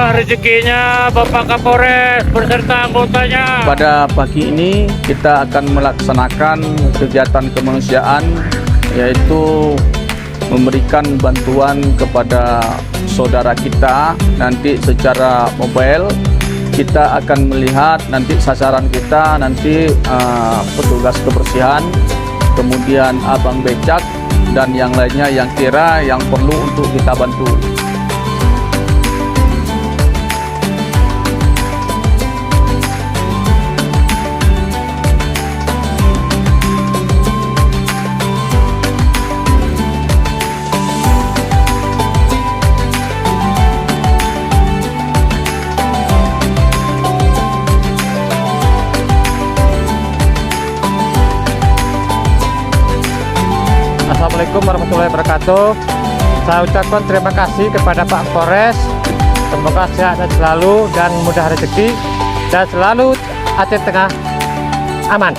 mudah rezekinya Bapak Kapolres beserta anggotanya. Pada pagi ini kita akan melaksanakan kegiatan kemanusiaan, yaitu memberikan bantuan kepada saudara kita. Nanti secara mobile kita akan melihat nanti sasaran kita, nanti petugas kebersihan, kemudian abang becak, dan yang lainnya yang kira yang perlu untuk kita bantu. Assalamualaikum warahmatullahi wabarakatuh. Saya ucapkan terima kasih kepada Pak Polres. Semoga sehat dan selalu dan mudah rezeki dan selalu Aceh Tengah aman.